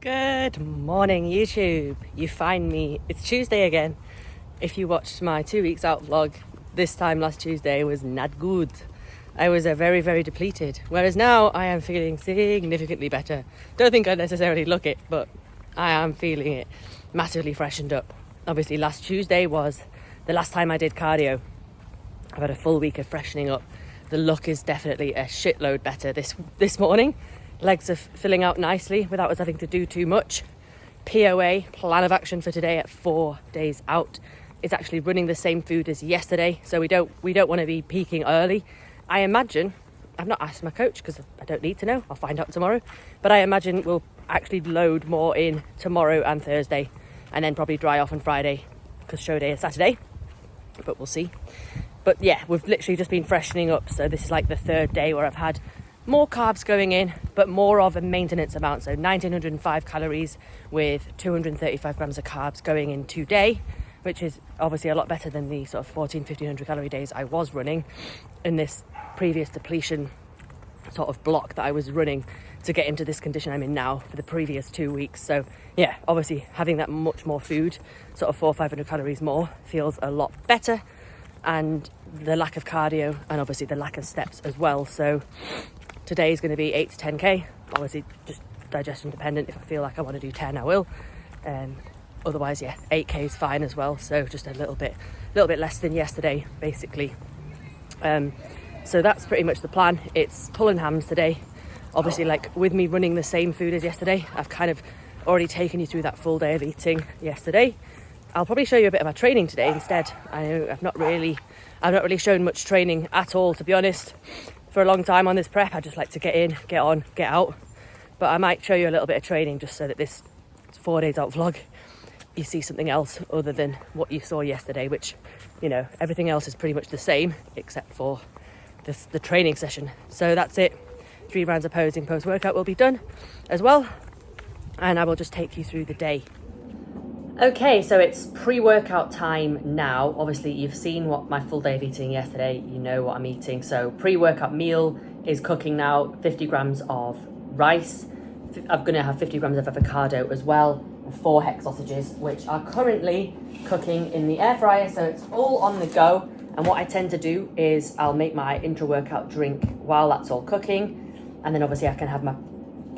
Good morning, YouTube. You find me, it's Tuesday again. If you watched my 2 weeks out vlog, this time last Tuesday was not good. I was very, very depleted. Whereas now I am feeling significantly better. Don't think I necessarily look it, but I am feeling it massively freshened up. Obviously last Tuesday was the last time I did cardio. I've had a full week of freshening up. The look is definitely a shitload better this morning. Legs are filling out nicely without us having to do too much. POA, plan of action for today at 4 days out, is actually running the same food as yesterday. So we don't want to be peaking early. I imagine, I've not asked my coach because I don't need to know. I'll find out tomorrow. But I imagine we'll actually load more in tomorrow and Thursday and then probably dry off on Friday because show day is Saturday. But we'll see. But yeah, we've literally just been freshening up. So this is like the third day where I've had more carbs going in, but more of a maintenance amount. So 1905 calories with 235 grams of carbs going in today, which is obviously a lot better than the sort of 1500 calorie days I was running in this previous depletion sort of block that I was running to get into this condition I'm in now for the previous 2 weeks. So yeah, obviously having that much more food, sort of 400 or 500 calories more, feels a lot better. And the lack of cardio and obviously the lack of steps as well. So today is going to be 8 to 10k, obviously just digestion dependent. If I feel like I want to do 10, I will. Otherwise, yeah, 8k is fine as well. So just a little bit less than yesterday, basically. So that's pretty much the plan. It's pulling hams today. Obviously, like with me running the same food as yesterday, I've kind of already taken you through that full day of eating yesterday. I'll probably show you a bit of my training today instead. I know I've not really shown much training at all, to be honest. For a long time on this prep, I just like to get in, get on, get out. But I might show you a little bit of training just so that this 4 days out vlog, you see something else other than what you saw yesterday, which, you know, everything else is pretty much the same except for the training session. So that's it. 3 rounds of posing post-workout will be done as well. And I will just take you through the day. Okay, so it's pre-workout time now. Obviously, you've seen what my full day of eating yesterday. You know what I'm eating. So pre-workout meal is cooking now. 50 grams of rice. I'm going to have 50 grams of avocado as well. And 4 hex sausages, which are currently cooking in the air fryer. So it's all on the go. And what I tend to do is I'll make my intra-workout drink while that's all cooking. And then obviously I can have my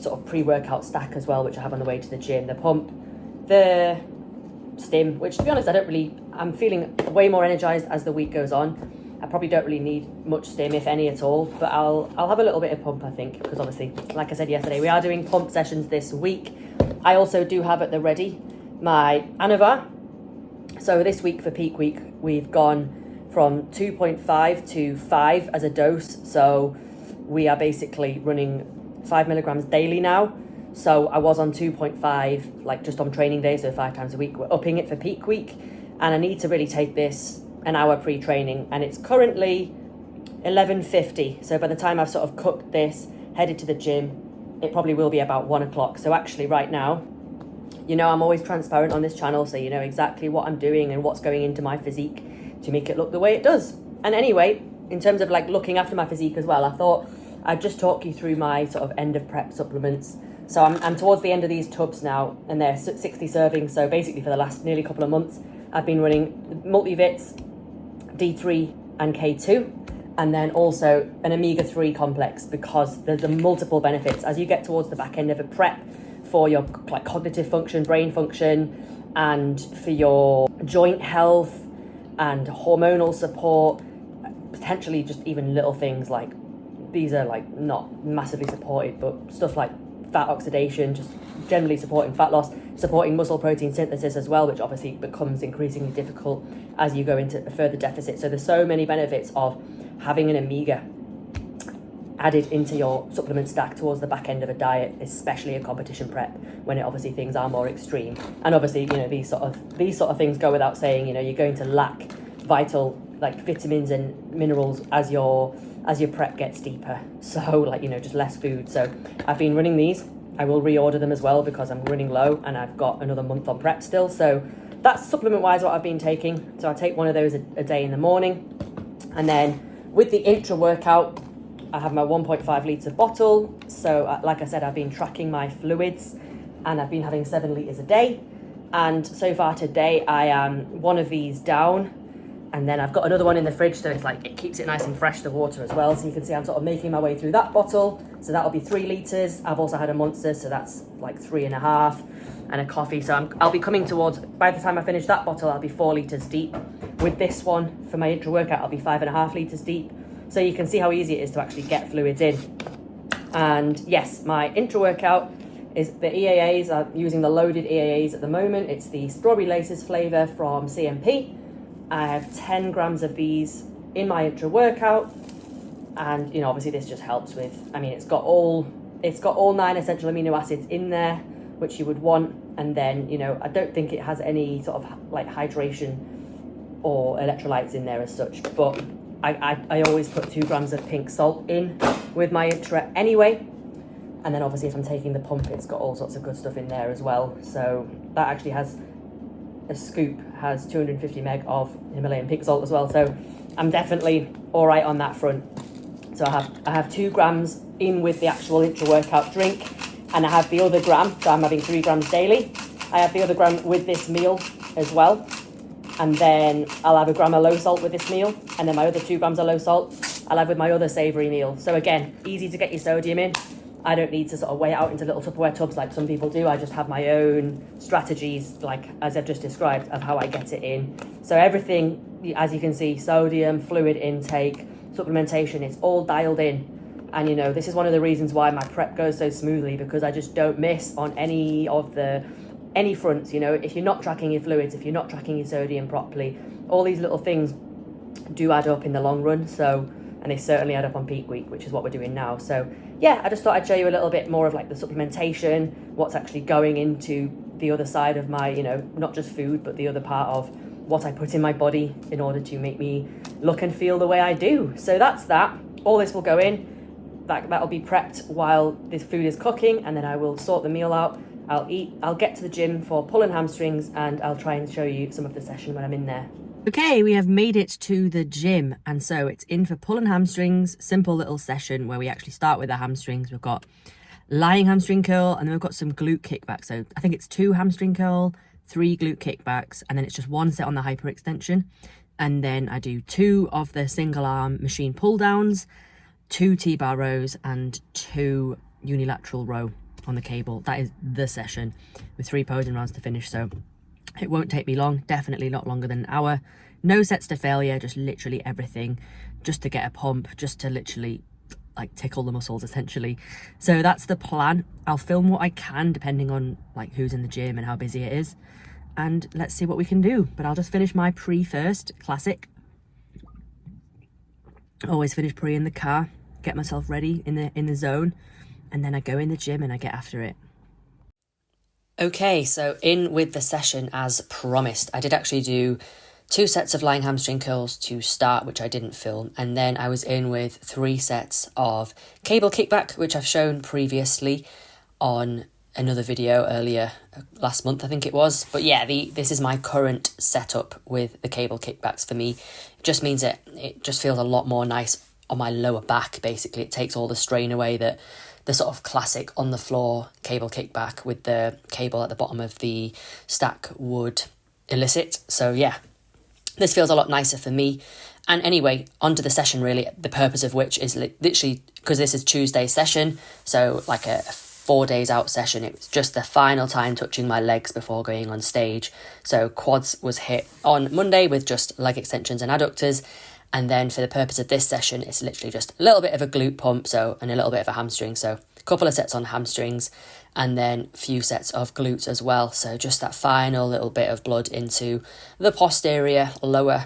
sort of pre-workout stack as well, which I have on the way to the gym. The pump, the stim, which to be honest I'm feeling way more energized as the week goes on. I probably don't really need much stim, if any at all, but I'll have a little bit of pump, I think, because obviously, like I said yesterday, we are doing pump sessions this week. I also do have at the ready my Anavar. So this week for peak week, we've gone from 2.5 to 5 as a dose. So we are basically running 5 milligrams daily now. So I was on 2.5, like just on training days, so 5 times a week. We're upping it for peak week. And I need to really take this an hour pre-training. And it's currently 11:50. So by the time I've sort of cooked this, headed to the gym, it probably will be about 1 o'clock. So actually right now, you know, I'm always transparent on this channel. So you know exactly what I'm doing and what's going into my physique to make it look the way it does. And anyway, in terms of like looking after my physique as well, I thought I'd just talk you through my sort of end of prep supplements. So I'm towards the end of these tubs now, and they're 60 servings. So basically for the last nearly couple of months, I've been running multivits, D3 and K2, and then also an omega-3 complex, because there's the multiple benefits as you get towards the back end of a prep for your like cognitive function, brain function, and for your joint health and hormonal support, potentially just even little things like, these are like not massively supported, but stuff like fat oxidation, just generally supporting fat loss, supporting muscle protein synthesis as well, which obviously becomes increasingly difficult as you go into a further deficit. So there's so many benefits of having an omega added into your supplement stack towards the back end of a diet, especially a competition prep, when it obviously things are more extreme. And obviously, you know, these sort of things go without saying. You know, you're going to lack vital like vitamins and minerals as your prep gets deeper. So like, you know, just less food. So I've been running these. I will reorder them as well because I'm running low and I've got another month on prep still. So that's supplement wise what I've been taking. So I take one of those a day in the morning. And then with the intra workout, I have my 1.5 litre bottle. So like I said, I've been tracking my fluids and I've been having 7 litres a day. And so far today, I am one of these down. And then I've got another one in the fridge, so it's like it keeps it nice and fresh, the water as well. So you can see I'm sort of making my way through that bottle. So that'll be 3 litres. I've also had a Monster, so that's like 3.5, and a coffee. So I'll be coming towards, by the time I finish that bottle, I'll be 4 litres deep. With this one, for my intra workout, I'll be 5.5 litres deep. So you can see how easy it is to actually get fluids in. And yes, my intra workout is the EAAs. I'm using the loaded EAAs at the moment. It's the Strawberry Laces flavour from CMP. I have 10 grams of these in my intra workout, and you know, obviously this just helps with, I mean, it's got all 9 essential amino acids in there, which you would want. And then, you know, I don't think it has any sort of like hydration or electrolytes in there as such, but I always put 2 grams of pink salt in with my intra anyway. And then obviously if I'm taking the pump, it's got all sorts of good stuff in there as well. So that actually has, a scoop has 250 meg of Himalayan pink salt as well. So I'm definitely all right on that front. So I have 2 grams in with the actual intra workout drink, and I have the other gram. So I'm having 3 grams daily. I have the other gram with this meal as well. And then I'll have a gram of low salt with this meal. And then my other 2 grams of low salt I'll have with my other savoury meal. So again, easy to get your sodium in. I don't need to sort of weigh it out into little Tupperware tubs like some people do. I just have my own strategies, like as I've just described, of how I get it in. So everything, as you can see, sodium, fluid intake, supplementation, it's all dialed in. And you know, this is one of the reasons why my prep goes so smoothly, because I just don't miss on any fronts. You know, if you're not tracking your fluids, if you're not tracking your sodium properly, all these little things do add up in the long run. So, and they certainly add up on peak week, which is what we're doing now. So yeah, I just thought I'd show you a little bit more of like the supplementation, what's actually going into the other side of my, you know, not just food, but the other part of what I put in my body in order to make me look and feel the way I do. So that's that. All this will go in. That'll be prepped while this food is cooking, and then I will sort the meal out. I'll eat, I'll get to the gym for pull and hamstrings, and I'll try and show you some of the session when I'm in there. Okay, we have made it to the gym, and so it's in for pull and hamstrings, simple little session where we actually start with the hamstrings. We've got lying hamstring curl, and then we've got some glute kickbacks. So I think it's 2 hamstring curl, 3 glute kickbacks, and then it's just 1 set on the hyperextension. And then I do 2 of the single arm machine pull downs, 2 T-bar rows, and 2 unilateral row on the cable. That is the session, with 3 posing rounds to finish. So it won't take me long, definitely not longer than an hour. No sets to failure, just literally everything, just to get a pump, just to literally like tickle the muscles essentially. So that's the plan. I'll film what I can depending on like who's in the gym and how busy it is, and let's see what we can do. But I'll just finish my pre first, classic. Always finish pre in the car, get myself ready in the zone, and then I go in the gym and I get after it. Okay, so in with the session as promised. I did actually do 2 sets of lying hamstring curls to start, which I didn't film. And then I was in with 3 sets of cable kickback, which I've shown previously on another video earlier last month, I think it was. But yeah, this is my current setup with the cable kickbacks for me. It just means that it just feels a lot more nice on my lower back, basically. It takes all the strain away that the sort of classic on the floor cable kickback with the cable at the bottom of the stack would elicit. So yeah, this feels a lot nicer for me. And anyway, onto the session really, the purpose of which is literally, because this is Tuesday's session, so like a 4 days out session. It was just the final time touching my legs before going on stage. So quads was hit on Monday with just leg extensions and adductors. And then for the purpose of this session, it's literally just a little bit of a glute pump, and a little bit of a hamstring. So a couple of sets on hamstrings, and then a few sets of glutes as well. So just that final little bit of blood into the posterior lower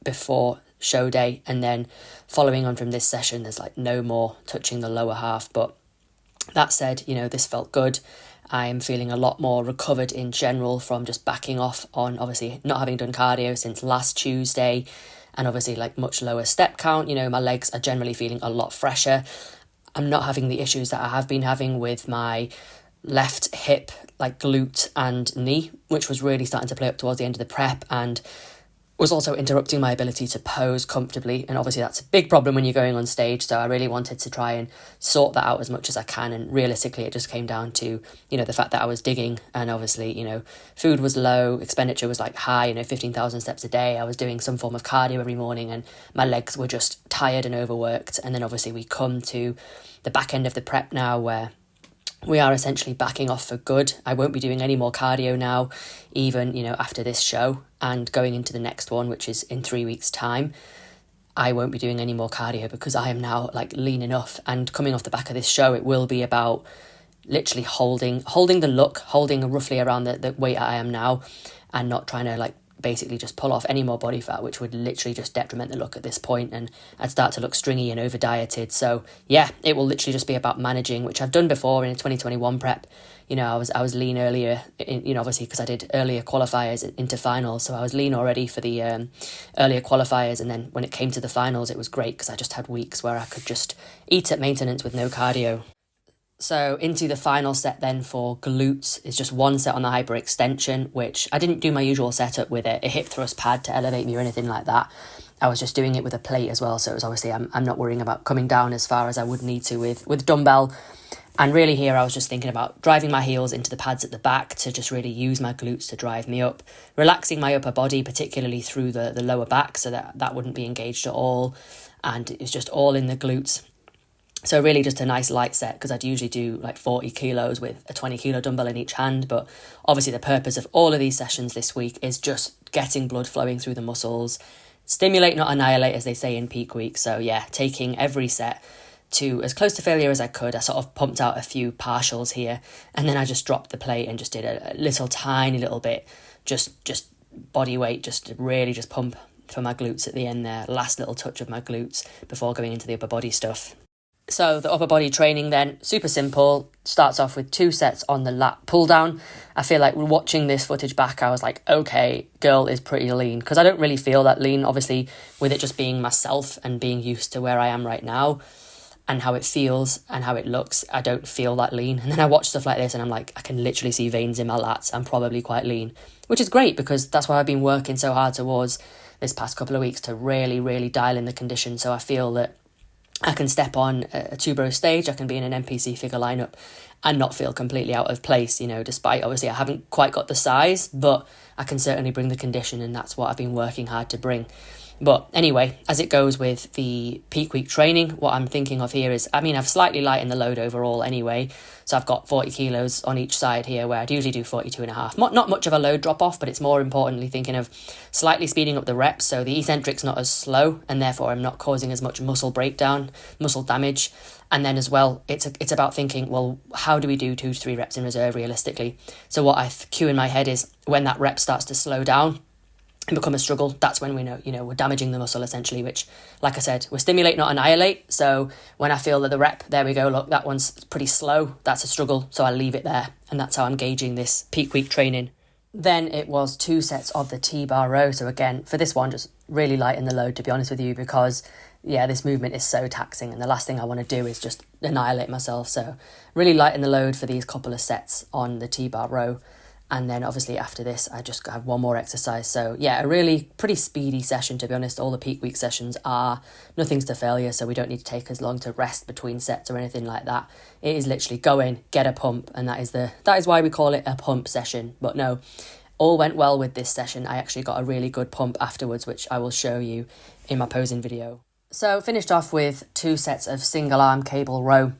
before show day. And then following on from this session, there's like no more touching the lower half. But that said, you know, this felt good. I'm feeling a lot more recovered in general from just backing off on obviously not having done cardio since last Tuesday. And obviously like much lower step count, you know, my legs are generally feeling a lot fresher. I'm not having the issues that I have been having with my left hip, like glute and knee, which was really starting to play up towards the end of the prep. And was also interrupting my ability to pose comfortably. And obviously that's a big problem when you're going on stage. So I really wanted to try and sort that out as much as I can. And realistically, it just came down to, the fact that I was digging, and obviously, food was low, expenditure was like high, 15,000 steps a day. I was doing some form of cardio every morning and my legs were just tired and overworked. And then obviously we come to the back end of the prep now where we are essentially backing off for good. I won't be doing any more cardio now, even, after this show and going into the next one, which is in 3 weeks' time. I won't be doing any more cardio because I am now lean enough. And coming off the back of this show, it will be about literally holding the look, holding roughly around the weight I am now, and not trying to basically just pull off any more body fat, which would literally just detriment the look at this point, and I'd start to look stringy and over dieted. So yeah, it will literally just be about managing, which I've done before in a 2021 prep. I was lean earlier, obviously because I did earlier qualifiers into finals, so I was lean already for the earlier qualifiers, and then when it came to the finals, it was great because I just had weeks where I could just eat at maintenance with no cardio. So into the final set then for glutes is just one set on the hyperextension, which I didn't do my usual setup with a hip thrust pad to elevate me or anything like that. I was just doing it with a plate as well. So it was obviously, I'm not worrying about coming down as far as I would need to with dumbbell. And really here I was just thinking about driving my heels into the pads at the back to just really use my glutes to drive me up, relaxing my upper body, particularly through the lower back, so that wouldn't be engaged at all. And it was just all in the glutes. So really just a nice light set, because I'd usually do 40 kilos with a 20 kilo dumbbell in each hand. But obviously the purpose of all of these sessions this week is just getting blood flowing through the muscles, stimulate, not annihilate, as they say in peak week. So yeah, taking every set to as close to failure as I could. I sort of pumped out a few partials here, and then I just dropped the plate and just did a little tiny little bit, just body weight, just to really just pump for my glutes at the end there, last little touch of my glutes before going into the upper body stuff. So the upper body training then, super simple, starts off with 2 sets on the lat pull down. I feel like watching this footage back, I was like, okay, girl is pretty lean, because I don't really feel that lean, obviously, with it just being myself and being used to where I am right now and how it feels and how it looks. I don't feel that lean. And then I watch stuff like this and I'm like, I can literally see veins in my lats. I'm probably quite lean, which is great because that's why I've been working so hard towards this past couple of weeks to really, really dial in the condition. So I feel that I can step on a two-bro stage, I can be in an NPC figure lineup and not feel completely out of place, despite obviously I haven't quite got the size, but I can certainly bring the condition, and that's what I've been working hard to bring. But anyway, as it goes with the peak week training, what I'm thinking of here is, I've slightly lightened the load overall anyway. So I've got 40 kilos on each side here, where I'd usually do 42.5. Not much of a load drop off, but it's more importantly thinking of slightly speeding up the reps. So the eccentric's not as slow, and therefore I'm not causing as much muscle breakdown, muscle damage. And then as well, it's about thinking, well, how do we do 2 to 3 reps in reserve realistically? So what I cue in my head is when that rep starts to slow down and become a struggle, that's when we know, we're damaging the muscle essentially, which, like I said, we're stimulate, not annihilate. So when I feel that the rep, there we go, look, that one's pretty slow, that's a struggle, so I leave it there. And that's how I'm gauging this peak week training. Then it was 2 sets of the T-bar row. So again, for this one, just really lighten the load, to be honest with you, because this movement is so taxing, and the last thing I want to do is just annihilate myself. So really lighten the load for these couple of sets on the T-bar row. And then obviously after this, I just have one more exercise. So yeah, a really pretty speedy session, to be honest. All the peak week sessions are nothing's to failure, so we don't need to take as long to rest between sets or anything like that. It is literally go in, get a pump, and that is why we call it a pump session. But no, all went well with this session. I actually got a really good pump afterwards, which I will show you in my posing video. So finished off with 2 sets of single arm cable row.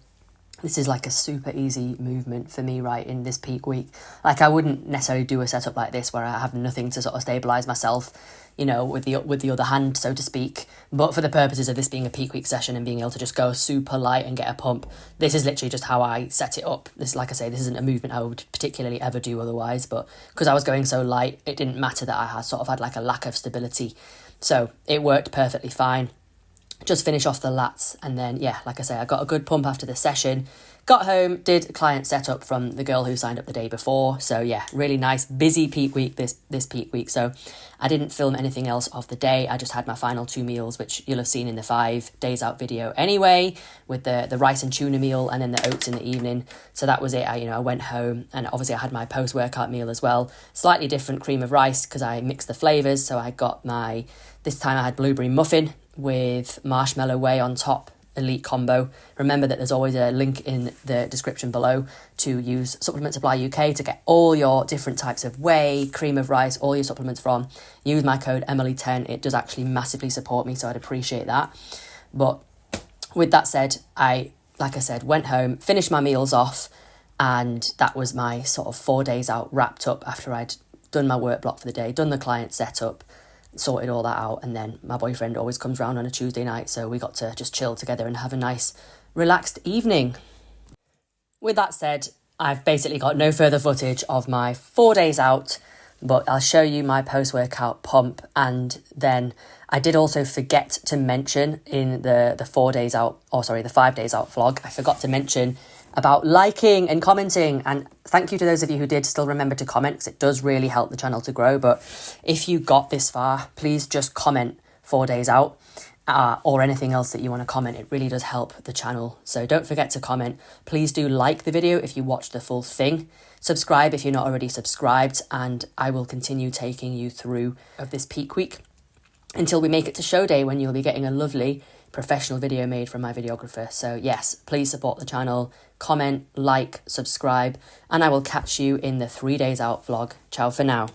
This is like a super easy movement for me right in this peak week. I wouldn't necessarily do a setup like this where I have nothing to sort of stabilise myself, with the other hand, so to speak. But for the purposes of this being a peak week session and being able to just go super light and get a pump, this is literally just how I set it up. This, like I say, this isn't a movement I would particularly ever do otherwise, but because I was going so light, it didn't matter that I had a lack of stability. So it worked perfectly fine. Just finish off the lats, and then like I say, I got a good pump after the session, Got home, did client setup from the girl who signed up the day before. So yeah, really nice, busy peak week this peak week. So I didn't film anything else of the day. I just had my final 2 meals, which you'll have seen in the 5 days out video anyway, with the rice and tuna meal and then the oats in the evening. So that was it. I went home, and obviously I had my post-workout meal as well. Slightly different cream of rice because I mixed the flavours. So I got this time I had blueberry muffin with marshmallow whey on top. Elite combo. Remember that there's always a link in the description below to use Supplement Supply UK to get all your different types of whey, cream of rice, all your supplements from. Use my code Emily10. It does actually massively support me, so I'd appreciate that. But with that said, like I said, went home, finished my meals off, and that was my sort of 4 days out wrapped up after I'd done my work block for the day, done the client setup, sorted all that out. And then my boyfriend always comes round on a Tuesday night, so we got to just chill together and have a nice relaxed evening. With that said, I've basically got no further footage of my 4 days out, but I'll show you my post-workout pump. And then I did also forget to mention in the 4 days out, the 5 days out vlog, I forgot to mention about liking and commenting. And thank you to those of you who did still remember to comment, because it does really help the channel to grow. But if you got this far, please just comment 4 days out or anything else that you want to comment. It really does help the channel. So don't forget to comment. Please do like the video if you watched the full thing. Subscribe if you're not already subscribed, and I will continue taking you through of this peak week until we make it to show day, when you'll be getting a lovely professional video made from my videographer. So yes, please support the channel, comment, like, subscribe, and I will catch you in the 3 days out vlog. Ciao for now.